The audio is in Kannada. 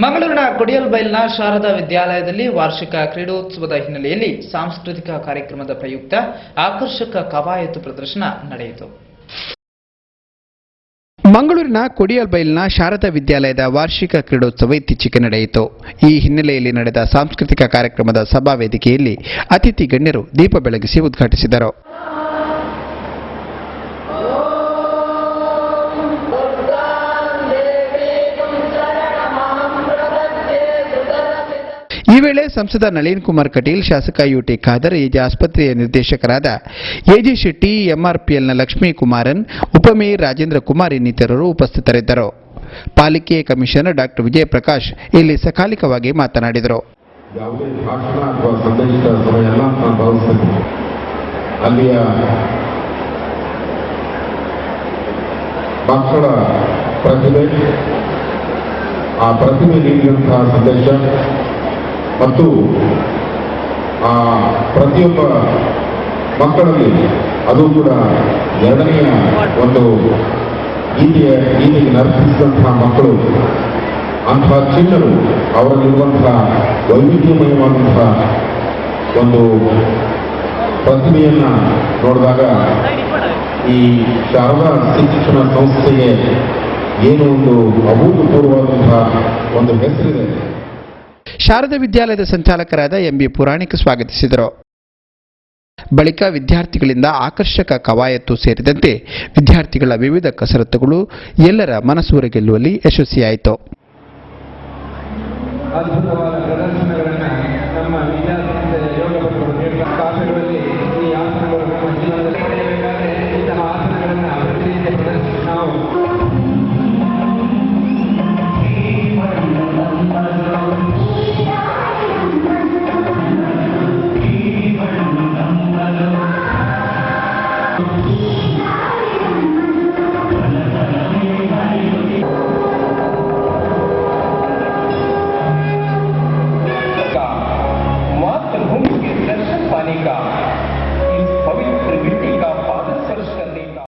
ಮಂಗಳೂರಿನ ಕೊಡಿಯಲ್ಬೈಲ್ನ ಶಾರದಾ ವಿದ್ಯಾಲಯದಲ್ಲಿ ವಾರ್ಷಿಕ ಕ್ರೀಡೋತ್ಸವದ ಹಿನ್ನೆಲೆಯಲ್ಲಿ ಸಾಂಸ್ಕೃತಿಕ ಕಾರ್ಯಕ್ರಮದ ಪ್ರಯುಕ್ತ ಆಕರ್ಷಕ ಕವಾಯತು ಪ್ರದರ್ಶನ ನಡೆಯಿತು. ಮಂಗಳೂರಿನ ಕೊಡಿಯಲ್ಬೈಲ್ನ ಶಾರದಾ ವಿದ್ಯಾಲಯದ ವಾರ್ಷಿಕ ಕ್ರೀಡೋತ್ಸವ ಇತ್ತೀಚೆಗೆ ನಡೆಯಿತು. ಈ ಹಿನ್ನೆಲೆಯಲ್ಲಿ ನಡೆದ ಸಾಂಸ್ಕೃತಿಕ ಕಾರ್ಯಕ್ರಮದ ಸಭಾ ವೇದಿಕೆಯಲ್ಲಿ ಅತಿಥಿ ಗಣ್ಯರು ದೀಪ ಬೆಳಗಿಸಿ ಉದ್ಘಾಟಿಸಿದರು. ಈ ವೇಳೆ ಸಂಸದ ನಳಿನ್ ಕುಮಾರ್ ಕಟೀಲ್, ಶಾಸಕ ಯುಟಿ ಖಾದರ್, ಎಜೆ ಆಸ್ಪತ್ರೆಯ ನಿರ್ದೇಶಕರಾದ ಎಜೆ ಶೆಟ್ಟಿ, ಎಂಆರ್ಪಿಎಲ್ನ ಲಕ್ಷ್ಮೀ ಕುಮಾರನ್, ಉಪಮೇಯರ್ ರಾಜೇಂದ್ರ ಕುಮಾರ್ ಇನ್ನಿತರರು ಉಪಸ್ಥಿತರಿದ್ದರು. ಪಾಲಿಕೆ ಕಮಿಷನರ್ ಡಾ ವಿಜಯ ಪ್ರಕಾಶ್ ಇಲ್ಲಿ ಸಕಾಲಿಕವಾಗಿ ಮಾತನಾಡಿದರು. ಯಾವುದೇ ಭಾಷಣ ಅಥವಾ ಸಂದೇಶದ ಸಮಯ ಎಲ್ಲ ನಾನು ಭಾವಿಸ್ತೇನೆ. ಅಲ್ಲಿಯ ಮಕ್ಕಳ ಪ್ರತಿಭೆ, ಆ ಪ್ರತಿಭೆ ನೀಡಿದಂತಹ ಸಂದೇಶ ಮತ್ತು ಆ ಪ್ರತಿಯೊಬ್ಬ ಮಕ್ಕಳಲ್ಲಿ ಅದು ಕೂಡ ಎರಡನೆಯ ಒಂದು ಗೀತೆಗೆ ನರ್ತಿಸಿದಂತಹ ಮಕ್ಕಳು, ಅಂತಹ ಚಿಣ್ಣರು, ಅವರಲ್ಲಿರುವಂತಹ ವೈವಿಧ್ಯಮಯವಾದಂತಹ ಒಂದು ಪ್ರತಿಭೆಯನ್ನು ನೋಡಿದಾಗ ಈ ಶಾರದಾ ಶಿಕ್ಷಣ ಸಂಸ್ಥೆಗೆ ಏನು ಒಂದು ಅಭೂತಪೂರ್ವವಾದಂತಹ ಒಂದು ಹೆಸರಿದೆ. ಶಾರದಾ ವಿದ್ಯಾಲಯದ ಸಂಚಾಲಕರಾದ ಎಂಬಿ ಪುರಾಣಿಕ್ ಸ್ವಾಗತಿಸಿದರು. ಬಳಿಕ ವಿದ್ಯಾರ್ಥಿಗಳಿಂದ ಆಕರ್ಷಕ ಕವಾಯತ್ತು ಸೇರಿದಂತೆ ವಿದ್ಯಾರ್ಥಿಗಳ ವಿವಿಧ ಕಸರತ್ತುಗಳು ಎಲ್ಲರ ಮನಸೂರೆ ಗೆಲ್ಲುವಲ್ಲಿ ಯಶಸ್ವಿಯಾಯಿತು. ಅದ್ಭುತವಾದ ಪ್ರದರ್ಶನಗಳನ್ನು ನಮ್ಮ ವಿದ್ಯಾರ್ಥಿಗಳ ಯೋಗಪಟುಗಳು ಕಾಫಿಗಳಲ್ಲಿ ಈ ಆಸನಗಳು ನಮ್ಮ ಜೀವನದಲ್ಲಿ ಪಡೆಯಬೇಕಾದರೆ ಇಂತಹ ಆಸನಗಳನ್ನು ಅಭಿವೃದ್ಧಿಯಿಂದ ಪ್ರದರ್ಶಿಸಿ ನಾವು मातृभूमि के दर्शन पाने का